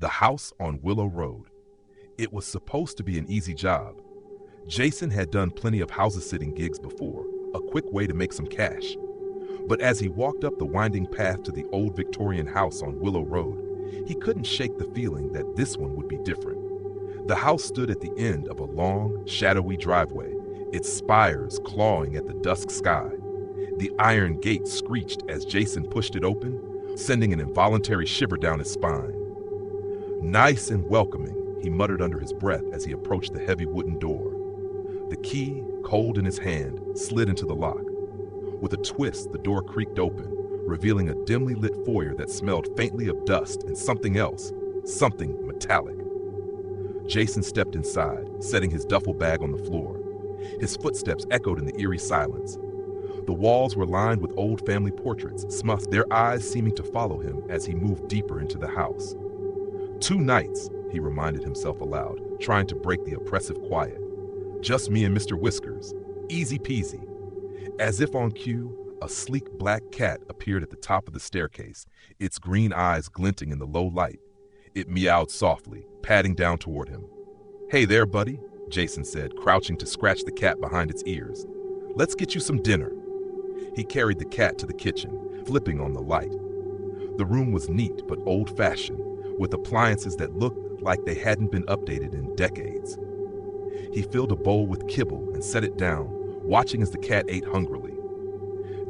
the house on Willow Road. It was supposed to be an easy job. Jason had done plenty of house-sitting gigs before, a quick way to make some cash. But as he walked up the winding path to the old Victorian house on Willow Road, he couldn't shake the feeling that this one would be different. The house stood at the end of a long, shadowy driveway, its spires clawing at the dusk sky. The iron gate screeched as Jason pushed it open, sending an involuntary shiver down his spine. Nice and welcoming, he muttered under his breath as he approached the heavy wooden door. The key, cold in his hand, slid into the lock. With a twist, the door creaked open, revealing a dimly lit foyer that smelled faintly of dust and something else, something metallic. Jason stepped inside, setting his duffel bag on the floor. His footsteps echoed in the eerie silence. The walls were lined with old family portraits, smothered, their eyes seeming to follow him as he moved deeper into the house. 2 nights, he reminded himself aloud, trying to break the oppressive quiet. Just me and Mr. Whiskers. Easy peasy. As if on cue, a sleek black cat appeared at the top of the staircase, its green eyes glinting in the low light. It meowed softly, padding down toward him. "Hey there, buddy," Jason said, crouching to scratch the cat behind its ears. "Let's get you some dinner." He carried the cat to the kitchen, flipping on the light. The room was neat but old-fashioned, with appliances that looked like they hadn't been updated in decades. He filled a bowl with kibble and set it down, watching as the cat ate hungrily.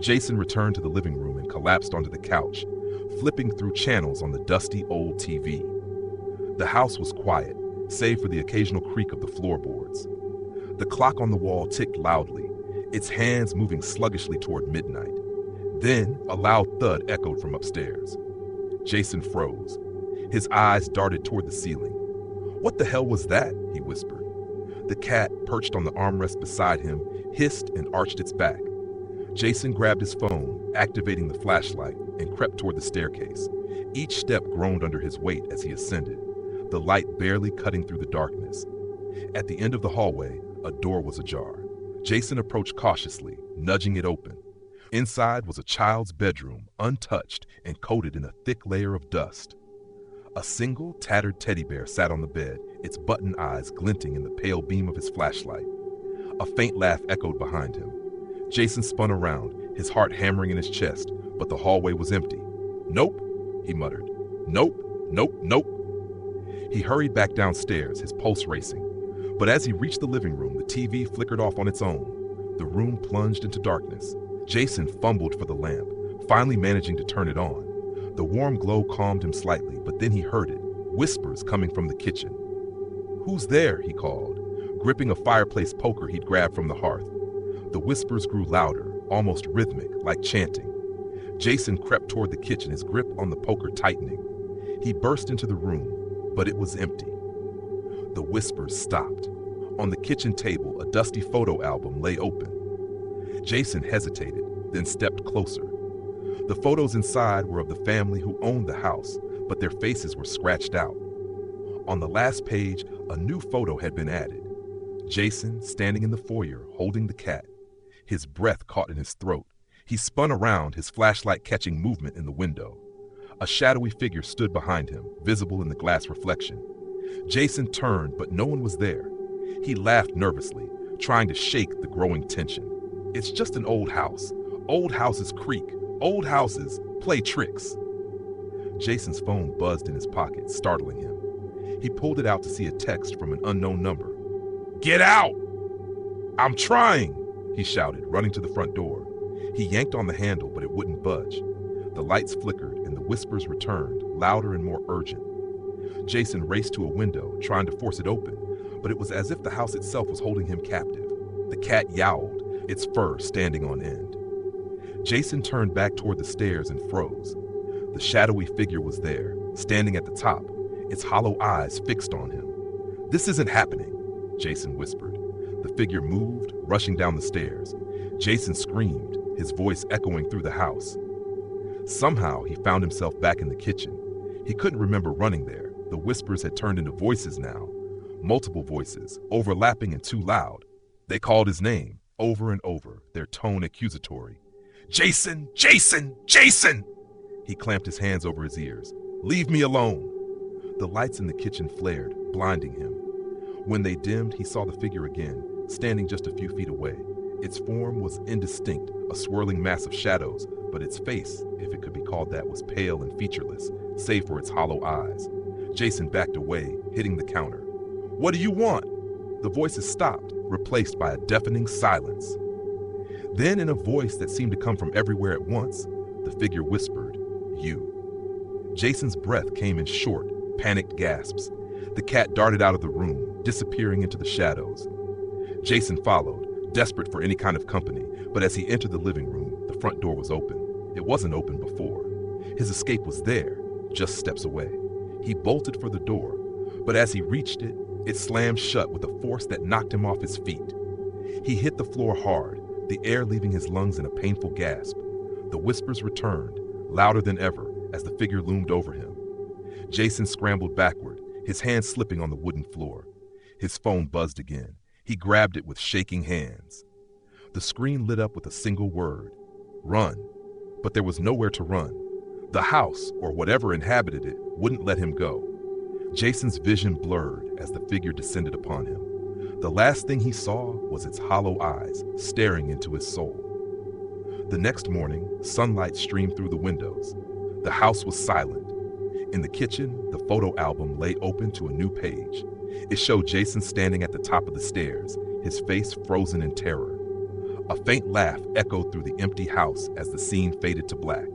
Jason returned to the living room and collapsed onto the couch, flipping through channels on the dusty old TV. The house was quiet, save for the occasional creak of the floorboards. The clock on the wall ticked loudly, its hands moving sluggishly toward midnight. Then a loud thud echoed from upstairs. Jason froze. His eyes darted toward the ceiling. "What the hell was that?" he whispered. The cat, perched on the armrest beside him, hissed and arched its back. Jason grabbed his phone, activating the flashlight, and crept toward the staircase. Each step groaned under his weight as he ascended, the light barely cutting through the darkness. At the end of the hallway, a door was ajar. Jason approached cautiously, nudging it open. Inside was a child's bedroom, untouched and coated in a thick layer of dust. A single, tattered teddy bear sat on the bed, its button eyes glinting in the pale beam of his flashlight. A faint laugh echoed behind him. Jason spun around, his heart hammering in his chest, but the hallway was empty. "Nope," he muttered. "Nope, nope, nope." He hurried back downstairs, his pulse racing. But as he reached the living room, the TV flickered off on its own. The room plunged into darkness. Jason fumbled for the lamp, finally managing to turn it on. The warm glow calmed him slightly, but then he heard it, whispers coming from the kitchen. "Who's there?" he called, gripping a fireplace poker he'd grabbed from the hearth. The whispers grew louder, almost rhythmic, like chanting. Jason crept toward the kitchen, his grip on the poker tightening. He burst into the room, but it was empty. The whispers stopped. On the kitchen table, a dusty photo album lay open. Jason hesitated, then stepped closer. The photos inside were of the family who owned the house, but their faces were scratched out. On the last page, a new photo had been added. Jason, standing in the foyer, holding the cat. His breath caught in his throat. He spun around, his flashlight catching movement in the window. A shadowy figure stood behind him, visible in the glass reflection. Jason turned, but no one was there. He laughed nervously, trying to shake the growing tension. It's just an old house. Old houses creak. Old houses play tricks. Jason's phone buzzed in his pocket, startling him. He pulled it out to see a text from an unknown number. "Get out! I'm trying!" he shouted, running to the front door. He yanked on the handle, but it wouldn't budge. The lights flickered and the whispers returned, louder and more urgent. Jason raced to a window, trying to force it open, but it was as if the house itself was holding him captive. The cat yowled, its fur standing on end. Jason turned back toward the stairs and froze. The shadowy figure was there, standing at the top, its hollow eyes fixed on him. "This isn't happening," Jason whispered. The figure moved, rushing down the stairs. Jason screamed, his voice echoing through the house. Somehow, he found himself back in the kitchen. He couldn't remember running there. The whispers had turned into voices now. Multiple voices, overlapping and too loud. They called his name, over and over, their tone accusatory. "Jason! Jason! Jason!" He clamped his hands over his ears. "Leave me alone!" The lights in the kitchen flared, blinding him. When they dimmed, he saw the figure again, standing just a few feet away. Its form was indistinct, a swirling mass of shadows, but its face, if it could be called that, was pale and featureless, save for its hollow eyes. Jason backed away, hitting the counter. "What do you want?" The voices stopped, replaced by a deafening silence. Then, in a voice that seemed to come from everywhere at once, the figure whispered, "You." Jason's breath came in short, panicked gasps. The cat darted out of the room, disappearing into the shadows. Jason followed, desperate for any kind of company, but as he entered the living room, the front door was open. It wasn't open before. His escape was there, just steps away. He bolted for the door, but as he reached it, it slammed shut with a force that knocked him off his feet. He hit the floor hard, the air leaving his lungs in a painful gasp. The whispers returned, louder than ever, as the figure loomed over him. Jason scrambled backward, his hands slipping on the wooden floor. His phone buzzed again. He grabbed it with shaking hands. The screen lit up with a single word: run. But there was nowhere to run. The house, or whatever inhabited it, wouldn't let him go. Jason's vision blurred as the figure descended upon him. The last thing he saw was its hollow eyes staring into his soul. The next morning, sunlight streamed through the windows. The house was silent. In the kitchen, the photo album lay open to a new page. It showed Jason standing at the top of the stairs, his face frozen in terror. A faint laugh echoed through the empty house as the scene faded to black.